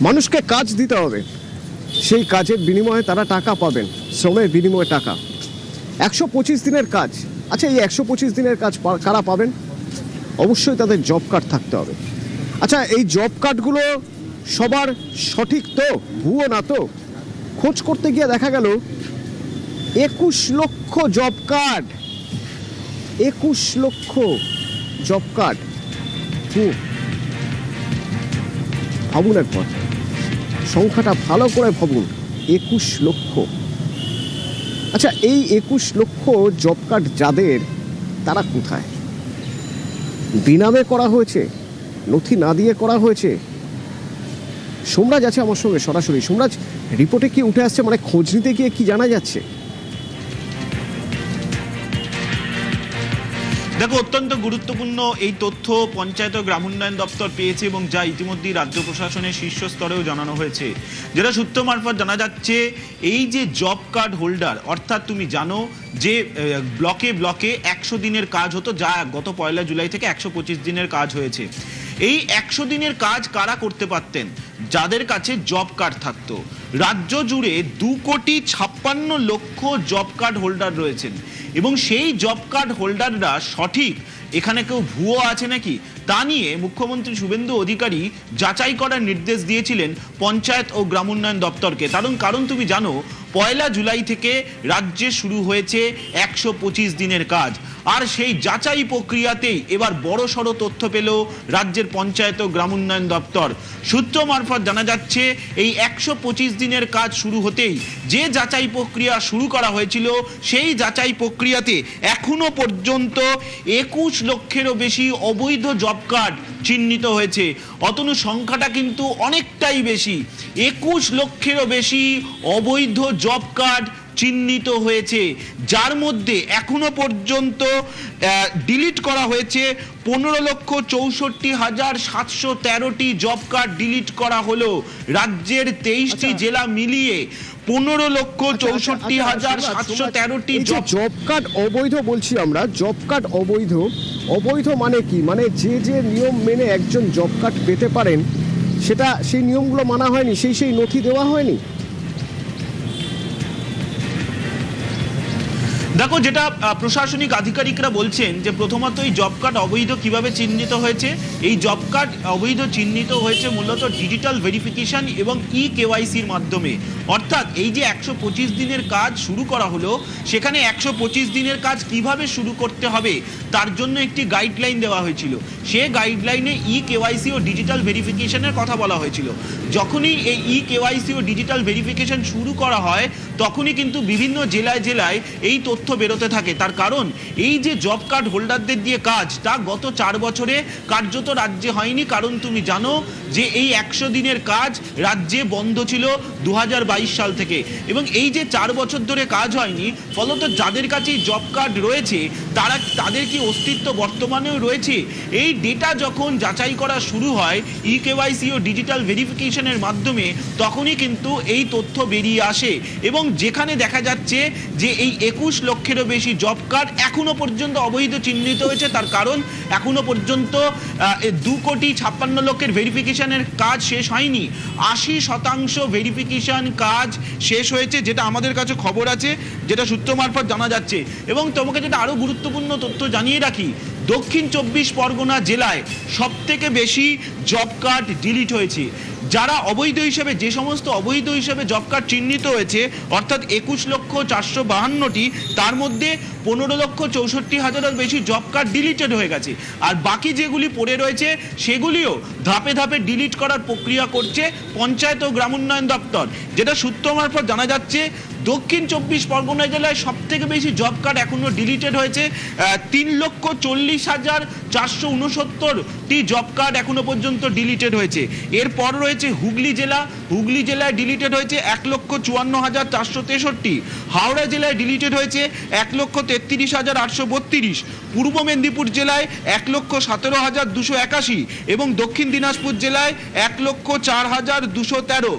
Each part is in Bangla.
মানুষকে কাজ দিতে হবে, সেই কাজের বিনিময়ে তারা টাকা পাবেন, শ্রমের বিনিময়ে টাকা। 125 দিনের কাজ, আচ্ছা এই 125 দিনের কাজ কারা পাবেন? অবশ্যই তাদের জব কার্ড থাকতে হবে। আচ্ছা এই জব কার্ডগুলো সবার সঠিক তো, ভুয়ো না তো? খোঁজ করতে গিয়ে দেখা গেল 21 লক্ষ জব কার্ড, 21 লক্ষ জব কার্ড। ভাবুন একবার, সংখ্যাটা ভালো করে ভাবুন, 21 লক্ষ। আচ্ছা এই 21 লক্ষ জব কার্ড যাদের, তারা কোথায়? বিনামে করা হয়েছে, নথি না দিয়ে করা হয়েছে? সোমরাজ আছে আমার সঙ্গে সরাসরি। সোমরাজ, রিপোর্টে কি উঠে আসছে, মানে খোঁজ নিতে গিয়ে কি জানা যাচ্ছে? দেখো, অত্যন্ত গুরুত্বপূর্ণ এই তথ্য পঞ্চায়েত ও গ্রামোন্নয়ন দপ্তর পেয়েছে এবং যা ইতিমধ্যেই রাজ্য প্রশাসনের শীর্ষ স্তরেও জানানো হয়েছে। যেটা সূত্র মারফত জানা যাচ্ছে, এই যে জব কার্ড হোল্ডার, অর্থাৎ তুমি জানো যে ব্লকে ব্লকে 100 দিনের কাজ হতো, যা গত 1 জুলাই থেকে 125 দিনের কাজ হয়েছে। এই 100 দিনের কাজ কারা করতে পারতেন? যাদের কাছে জব কার্ড থাকতো। রাজ্য জুড়ে 2,56,00,000 জব কার্ড হোল্ডার রয়েছেন এবং সেই জব কার্ড হোল্ডাররা সঠিক, এখানে কেউ ভুয়ো আছে নাকি তা নিয়ে মুখ্যমন্ত্রী শুভেন্দু অধিকারী যাচাই করার নির্দেশ দিয়েছিলেন পঞ্চায়েত ও গ্রামোন্নয়ন দপ্তরকে। কারণ তুমি জানো 1 জুলাই থেকে রাজ্যে শুরু হয়েছে 125 দিনের কাজ, আর সেই যাচাই প্রক্রিয়াতেই এবার বড়সড় তথ্য পেল রাজ্যের পঞ্চায়েত ও গ্রামোন্নয়ন দপ্তর। সূত্র মারফত জানা যাচ্ছে, এই 125 দিনের কাজ শুরু হতেই যে যাচাই প্রক্রিয়া শুরু করা হয়েছিল, সেই যাচাই প্রক্রিয়াতে এখনো পর্যন্ত 21 লক্ষেরও বেশি অবৈধ জব কার্ড চিহ্নিত হয়েছে। অতনু, সংখ্যাটা কিন্তু অনেকটাই বেশি। 21 লক্ষেরও বেশি অবৈধ জব কার্ড চিহ্নিত হয়েছে, যার মধ্যে এখনো পর্যন্ত ডিলিট করা হয়েছে 15,64,713টি জব কার্ড ডিলিট করা হলো। রাজ্যের 23টি জেলা মিলিয়ে 15,64,713টি জব কার্ড অবৈধ বলছি আমরা। জব কার্ড অবৈধ, অবৈধ মানে কি? মানে যে যে নিয়ম মেনে একজন জব কার্ড পেতে পারেন, সেটা সেই নিয়মগুলো মানা হয়নি, সেই নথি দেওয়া হয়নি। দেখো, যেটা প্রশাসনিক আধিকারিকরা বলছেন যে প্রথমত এই জব কার্ড অবৈধ কিভাবে চিহ্নিত হয়েছে। এই জব কার্ড অবৈধ চিহ্নিত হয়েছে মূলত ডিজিটাল ভেরিফিকেশন এবং কেওয়াইসির মাধ্যমে। অর্থাৎ এই যে 125 দিনের কাজ শুরু করা হলো, সেখানে 125 দিনের কাজ কিভাবে শুরু করতে হবে তার জন্য একটি গাইডলাইন দেওয়া হয়েছিল। সে গাইডলাইনে কেওয়াইসি ও ডিজিটাল ভেরিফিকেশনের কথা বলা হয়েছিল। যখনই এই কেওয়াইসি ও ডিজিটাল ভেরিফিকেশন শুরু করা হয়, তখনই কিন্তু বিভিন্ন জেলায় জেলায় এই তথ্য বেরোতে থাকে। তার কারণ এই যে জব কার্ড হোল্ডারদের দিয়ে কাজ, তা গত 4 বছরে কার্যত রাজ্যে হয়নি। কারণ তুমি জানো যে এই 100 দিনের কাজ রাজ্যে বন্ধ ছিল 2022 সাল থেকে, এবং এই যে 4 বছর ধরে কাজ হয়নি, ফলত যাদের কাছে জব কার্ড রয়েছে তাদের কি অস্তিত্ব বর্তমানেও রয়েছে? এই ডেটা যখন যাচাই করা শুরু হয় কেওয়াইসি ও ডিজিটাল ভেরিফিকেশনের মাধ্যমে, তখনই কিন্তু এই তথ্য বেরিয়ে আসে এবং যেখানে দেখা যাচ্ছে যে এই 21 লক্ষেরও বেশি জব কার্ড এখনো পর্যন্ত অবৈধ চিহ্নিত হয়েছে। তার কারণ এখনো পর্যন্ত 2,56,00,000 ভেরিফিকেশনের কাজ শেষ হয়নি। 80% ভেরিফিকেশন কাজ শেষ হয়েছে, যেটা আমাদের কাছে খবর আছে, যেটা সূত্র মারফত জানা যাচ্ছে। এবং তোমাকে যেটা আরো গুরুত্বপূর্ণ তথ্য জানিয়ে রাখি, দক্ষিণ 24 পরগনা জেলায় সবথেকে বেশি জব কার্ড ডিলিট হয়েছে। যারা অবৈধ হিসেবে, যে সমস্ত অবৈধ হিসেবে জব কার্ড চিহ্নিত হয়েছে, অর্থাৎ 21,452টি, তার মধ্যে 15,64,000-এর বেশি জব কার্ড ডিলিটেড হয়ে গেছে। আর বাকি যেগুলি পড়ে রয়েছে সেগুলিও ধাপে ধাপে ডিলিট করার প্রক্রিয়া করছে পঞ্চায়েত ও গ্রামোন্নয়ন দপ্তর। যেটা সূত্র মারফত জানা যাচ্ছে, দক্ষিণ 24 পরগনা জেলায় সব থেকে বেশি জব কার্ড এখনো ডিলিটেড হয়েছে। 3,40,469টি জব কার্ড এখনো পর্যন্ত ডিলিটেড হয়েছে। এরপর রয়েছে হুগলি জেলা। হুগলি জেলায় ডিলিটেড হয়েছে 1,54,463। হাওড়া জেলায় ডিলিটেড হয়েছে 1,33,832। পূর্ব মেদিনীপুর জেলায় 1,17,281 এবং দক্ষিণ দিনাজপুর জেলায় 1,04,213।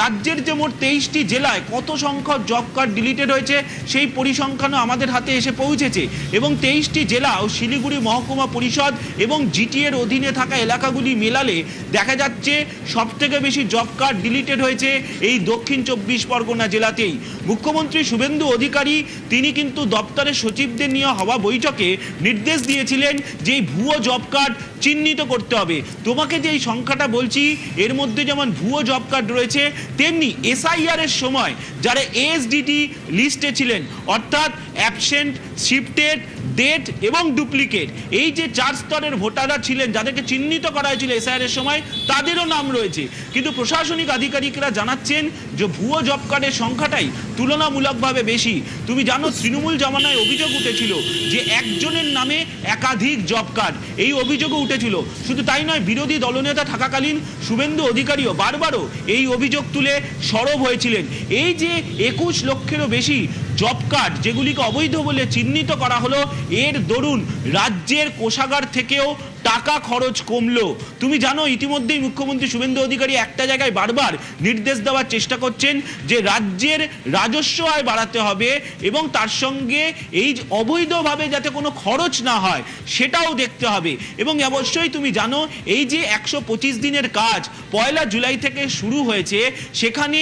রাজ্যের যে মোট 23টি জেলায় কত সংখ্যক জব কার্ড ডিলিটেড হয়েছে সেই পরিসংখ্যানও আমাদের হাতে এসে পৌঁছেছে, এবং 23টি জেলা ও শিলিগুড়ি মহকুমা পরিষদ এবং জিটিএর অধীনে থাকা এলাকাগুলি মেলালে দেখা যাচ্ছে সবথেকে বেশি জব কার্ড ডিলিটেড হয়েছে এই দক্ষিণ 24 পরগনা জেলাতেই। মুখ্যমন্ত্রী শুভেন্দু অধিকারী তিনি কিন্তু দপ্তরের সচিবদের নিয়ে হওয়া বৈঠকে নির্দেশ দিয়েছিলেন যে এই ভুয়ো জব কার্ড চিহ্নিত করতে হবে। তোমাকে যে এই সংখ্যাটা বলছি এর মধ্যে যেমন ভুয়ো জব কার্ড রয়েছে, তেমনি এসআইআর এর সময় যারা এসডিটি লিস্টে ছিলেন, অর্থাৎ অ্যাবসেন্ট, শিফটেড, ডেট এবং ডুপ্লিকেট, এই যে 4 স্তরের ভোটাররা ছিলেন যাদেরকে চিহ্নিত করা হয়েছিল এসআইআর এর সময়, তাদেরও নাম রয়েছে। কিন্তু প্রশাসনিক আধিকারিকরা জানাচ্ছেন যে ভুয়ো জব কার্ডের সংখ্যাটাই তুলনামূলকভাবে বেশি। তুমি জানো তৃণমূল জামানায় অভিযোগ উঠেছিল যে একজনের নামে একাধিক জব কার্ড, এই অভিযোগও উঠেছিল। শুধু তাই নয়, বিরোধী দলনেতা থাকাকালীন শুভেন্দু অধিকারীও বারবারও এই অভিযোগ তুলে সরব হয়েছিলেন। এই যে 21 লক্ষেরও বেশি জব কার্ড যেগুলিকে অবৈধ বলে চিহ্নিত করা হলো, এর দরুন রাজ্যের কোষাগার থেকেও টাকা খরচ কমলো। তুমি জানো ইতিমধ্যেই মুখ্যমন্ত্রী শুভেন্দু অধিকারী একটা জায়গায় বারবার নির্দেশ দেওয়ার চেষ্টা করছেন যে রাজ্যের রাজস্ব আয় বাড়াতে হবে এবং তার সঙ্গে এই অবৈধভাবে যাতে কোনো খরচ না হয় সেটাও দেখতে হবে। এবং অবশ্যই তুমি জানো এই যে 125 দিনের কাজ 1 জুলাই থেকে শুরু হয়েছে, সেখানে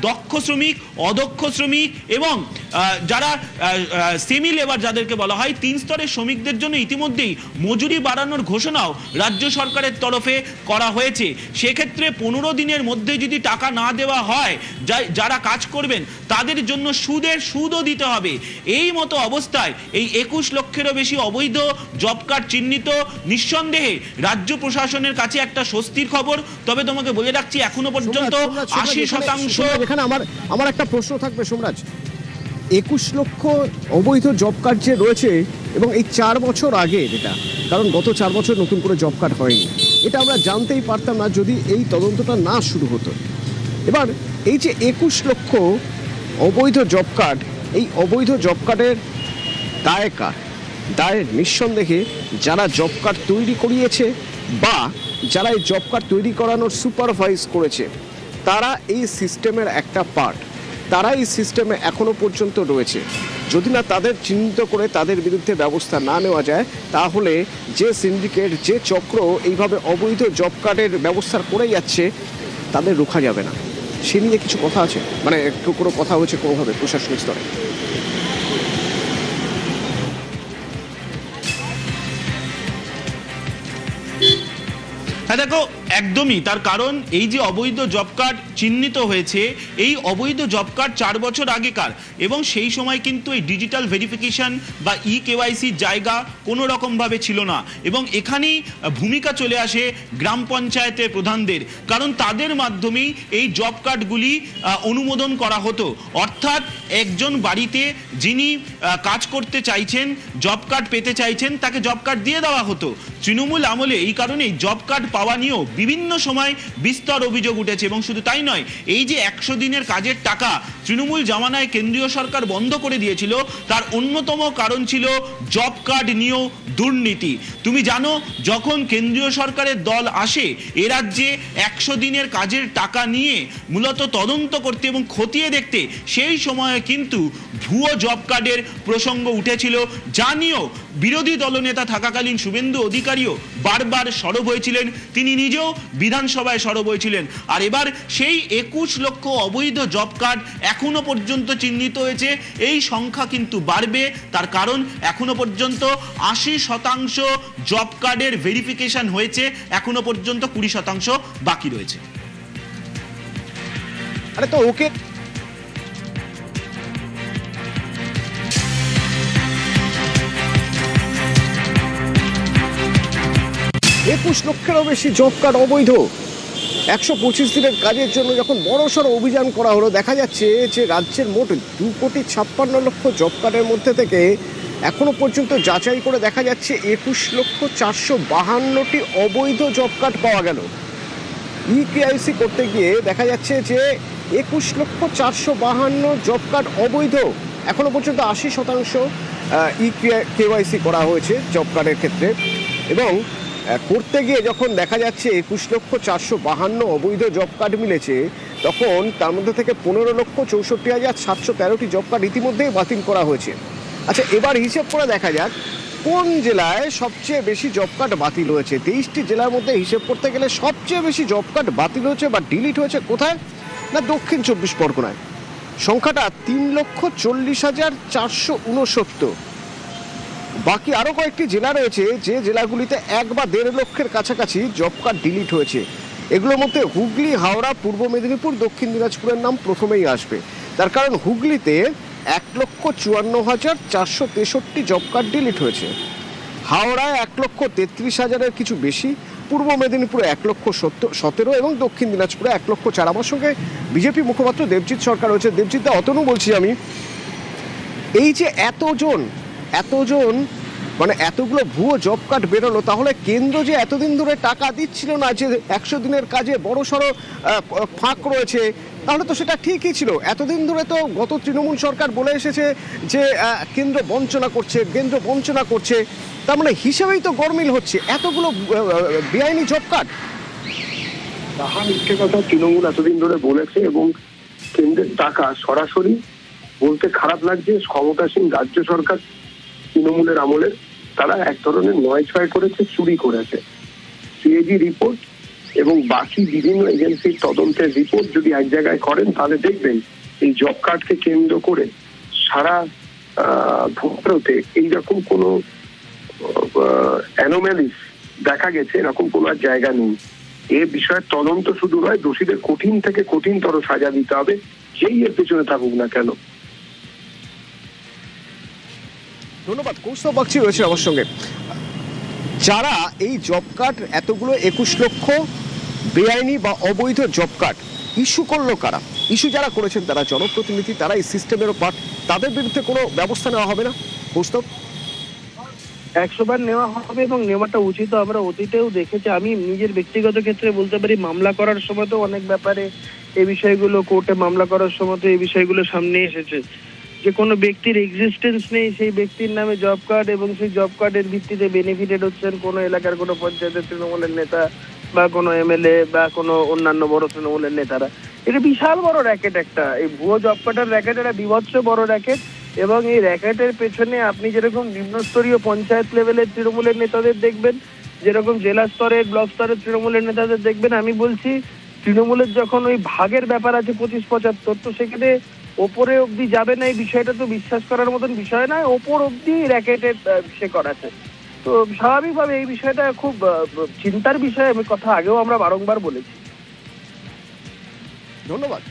দক্ষ শ্রমিক, অদক্ষ শ্রমিক এবং যারা সেমি লেবার যাদেরকে বলা হয় 3 স্তরের শ্রমিকদের জন্য ইতিমধ্যেই মজুরি বাড়ানোর ঘোষণাও রাজ্য সরকারের তরফে করা হয়েছে। সেক্ষেত্রে 15 দিনের মধ্যে যদি টাকা না দেওয়া হয়, যারা কাজ করবেন তাদের জন্য সুদও দিতে হবে। এই মতো অবস্থায় এই 21 লক্ষেরও বেশি অবৈধ জব কার্ড চিহ্নিত নিঃসন্দেহে রাজ্য প্রশাসনের কাছে একটা স্বস্তির খবর। তবে তোমাকে বলে রাখছি এখনো পর্যন্ত 80% এখানে আমার একটা প্রশ্ন থাকবে সোমরাজ, 21 লক্ষ অবৈধ জব কার্ড যে রয়েছে এবং এই 4 বছর আগে, যেটা কারণ গত 4 বছর নতুন করে জব কার্ড হয়নি, এটা আমরা জানতেই পারতাম না যদি এই তদন্তটা না শুরু হতো। এবার এই যে 21 লক্ষ অবৈধ জব কার্ড, এই অবৈধ জব কার্ডের দায় কার? দায় নিঃসন্দেহে যারা জব কার্ড তৈরি করিয়েছে বা যারা এই জব কার্ড তৈরি করানোর সুপারভাইজ করেছে, তারা এই সিস্টেমের একটা পার্ট, তারা এই সিস্টেমে এখনো পর্যন্ত রয়েছে। যদি না তাদের চিহ্নিত করে তাদের বিরুদ্ধে ব্যবস্থা না নেওয়া যায়, তাহলে যে সিন্ডিকেট, যে চক্র এইভাবে অবৈধ জব কার্ডের ব্যবস্থা করে যাচ্ছে, তাদের রোখা যাবে না। সে নিয়ে কিছু কথা আছে, মানে কোনো কথা হয়েছে কোনোভাবে প্রশাসনিক স্তরে? হ্যাঁ দেখো, একদমই তার কারণ এই যে অবৈধ জব কার্ড চিহ্নিত হয়েছে, এই অবৈধ জব কার্ড 4 বছর আগেকার, এবং সেই সময় কিন্তু এই ডিজিটাল ভেরিফিকেশন বা কেওয়াইসির জায়গা কোনো রকমভাবে ছিল না। এবং এখানেই ভূমিকা চলে আসে গ্রাম পঞ্চায়েতের প্রধানদের, কারণ তাদের মাধ্যমেই এই জব কার্ডগুলি অনুমোদন করা হতো। অর্থাৎ একজন বাড়িতে যিনি কাজ করতে চাইছেন, জব কার্ড পেতে চাইছেন, তাকে জব কার্ড দিয়ে দেওয়া হতো। তৃণমূল আমলে এই কারণেই জব কার্ড পাওয়া নিয়েও বিভিন্ন সময় বিস্তর অভিযোগ উঠেছে। এবং শুধু তাই নয়, এই যে 100 দিনের কাজের টাকা তৃণমূল জামানায় কেন্দ্রীয় সরকার বন্ধ করে দিয়েছিল, তার অন্যতম কারণ ছিল জব কার্ড নিয়েও দুর্নীতি। তুমি জানো যখন কেন্দ্রীয় সরকারের দল আসে এ রাজ্যে 100 দিনের কাজের টাকা নিয়ে মূলত তদন্ত করতে এবং খতিয়ে দেখতে, সেই সময়ে কিন্তু ভুয়ো জব কার্ডের প্রসঙ্গ উঠেছিল, যা নিয়েও বিরোধী দলনেতা থাকাকালীন শুভেন্দু অধিকারীও বারবার সরব হয়েছিলেন। তিনি নিজেও বিধানসভায় সরব হয়েছিলেন। আর এবার সেই 21 লক্ষ অবৈধ জব কার্ড এখনো পর্যন্ত চিহ্নিত হয়েছে। এই সংখ্যা কিন্তু বাড়বে, তার কারণ এখনো পর্যন্ত 80% জব কার্ডের ভেরিফিকেশন হয়েছে, এখনো পর্যন্ত 20% বাকি রয়েছে। আরে তো ওকে, 21 লক্ষেরও বেশি জব কার্ড অবৈধ। 125 দিনের কাজের জন্য যখন বড়সড় অভিযান করা হলো, দেখা যাচ্ছে যে রাজ্যের মোট 2,56,00,000 জব কার্ডের মধ্যে থেকে এখনো পর্যন্ত যাচাই করে দেখা যাচ্ছে 21,452টি অবৈধ জব কার্ড পাওয়া গেল। কেওয়াইসি করতে গিয়ে দেখা যাচ্ছে যে 21,452 জব কার্ড অবৈধ। এখনো পর্যন্ত 80% কেওয়াইসি করা হয়েছে জব কার্ডের ক্ষেত্রে। এবং করতে গিয়ে যখন দেখা যাচ্ছে 21,452 অবৈধ জব কার্ড মিলেছে, তখন তার মধ্যে থেকে 15,64,713টি জব কার্ড ইতিমধ্যেই বাতিল করা হয়েছে। আচ্ছা, এবার হিসেব করে দেখা যাক কোন জেলায় সবচেয়ে বেশি জব কার্ড বাতিল হয়েছে। 23টি জেলার মধ্যে হিসেব করতে গেলে সবচেয়ে বেশি জব কার্ড বাতিল হয়েছে বা ডিলিট হয়েছে কোথায়? না, দক্ষিণ 24 পরগনায়। সংখ্যাটা 3,40,469। বাকি আরও কয়েকটি জেলা রয়েছে যে জেলাগুলিতে 1 বা 1.5 লক্ষের কাছাকাছি জব কার্ড ডিলিট হয়েছে। এগুলোর মধ্যে হুগলি, হাওড়া, পূর্ব মেদিনীপুর, দক্ষিণ দিনাজপুরের নাম প্রথমেই আসবে। তার কারণ হুগলিতে 1,54,463 জব কার্ড ডিলিট হয়েছে, হাওড়ায় 1,33,000-এর কিছু বেশি, পূর্ব মেদিনীপুরে 1,17,000 এবং দক্ষিণ দিনাজপুরে 1,04,000। আমার সঙ্গে বিজেপি মুখপাত্র দেবজিৎ সরকার রয়েছে। দেবজিৎ দা, অতনু বলছি আমি, এই যে এতজন মানে এতগুলো ভুয়ো জব কার্ড বেরোলো, তাহলে কেন্দ্র যে এতদিন ধরে টাকা দিচ্ছিল না, যে 100 দিনের কাজে বড়সড় ফাঁক রয়েছে, তাহলে তো সেটা ঠিকই ছিল। এতদিন ধরে তো গত তৃণমূল সরকার বলে এসেছে যে কেন্দ্র বঞ্চনা করছে, তার মানে হিসেবেই তো গরমিল হচ্ছে এতগুলো বেআইনি জব কার্ড। তাহা মিথ্যে কথা তৃণমূল এতদিন ধরে বলেছে, এবং কেন্দ্রের টাকা সরাসরি, বলতে খারাপ লাগছে, ক্ষমতাসীন রাজ্য সরকার তৃণমূলের আমলের তারা এক ধরনের 9-6 করেছে, চুরি করেছে। সিএজি রিপোর্ট এবং বাকি বিভিন্ন এজেন্সির তদন্তের রিপোর্ট যদি এক জায়গায় করেন, তাহলে দেখবেন এই জব কার্ডকে কেন্দ্র করে সারা ভারতে এইরকম কোনো অ্যানোম্যালিস দেখা গেছে, এরকম কোনো আর জায়গা নেই। এ বিষয়ে তদন্ত শুধু নয়, দোষীদের কঠিন থেকে কঠিনতর সাজা দিতে হবে, যেই এর পেছনে থাকুক না কেন। ধন্যবাদ। কৌস্তব বাগচি রয়েছে আমার সঙ্গে। যারা এই জব কার্ড, এতগুলো 21 লক্ষ বেআইনি বা অবৈধ জব কার্ড ইস্যু করলো কারা? ইস্যু যারা করেছেন তারা জনপ্রতিনিধি, তারা এই সিস্টেমেরও পার্ট। তাদের বিরুদ্ধে কোনো ব্যবস্থা নেওয়া হবে না কৌস্তব? 100 বার নেওয়া হবে এবং নেওয়াটা উচিত। আমরা অতীতেও দেখেছি, আমি নিজের ব্যক্তিগত ক্ষেত্রে বলতে পারি, মামলা করার সময় তো অনেক ব্যাপারে এই বিষয়গুলো, কোর্টে মামলা করার সময় তো এই বিষয়গুলো সামনে এসেছে যে কোনো ব্যক্তির এক্সিস্টেন্স নেই, সেই ব্যক্তির নামে জব কার্ড, এবং সেই জব কার্ডের ভিত্তিতে বেনিফিটেড হচ্ছেন কোনো এলাকার কোনো পঞ্চায়েতের তৃণমূলের নেতা বা কোনো এমএলএ বা কোনো অন্যান্য বড় তৃণমূলের নেতারা। এটা বিশাল বড় র্যাকেট একটা, এই ভুয়ো জব কার্ডের র্যাকেট, এটা বিভৎস বড় র্যাকেট। এবং এই র্যাকেটের পেছনে আপনি যেরকম নিম্নস্তরীয় পঞ্চায়েত লেভেলের তৃণমূলের নেতাদের দেখবেন, যেরকম জেলা স্তরের, ব্লক স্তরের তৃণমূলের নেতাদের দেখবেন, আমি বলছি তৃণমূলের যখন ওই ভাগের ব্যাপার আছে 25-75, তো সেখানে ওপরে অবধি যাবে না, এই বিষয়টা তো বিশ্বাস করার মতন বিষয় নয়। ওপর অবধি র্যাকেটের সে করাছে, তো স্বাভাবিকভাবে এই বিষয়টা খুব চিন্তার বিষয়। আমি কথা আগেও আমরা বারংবার বলেছি। ধন্যবাদ।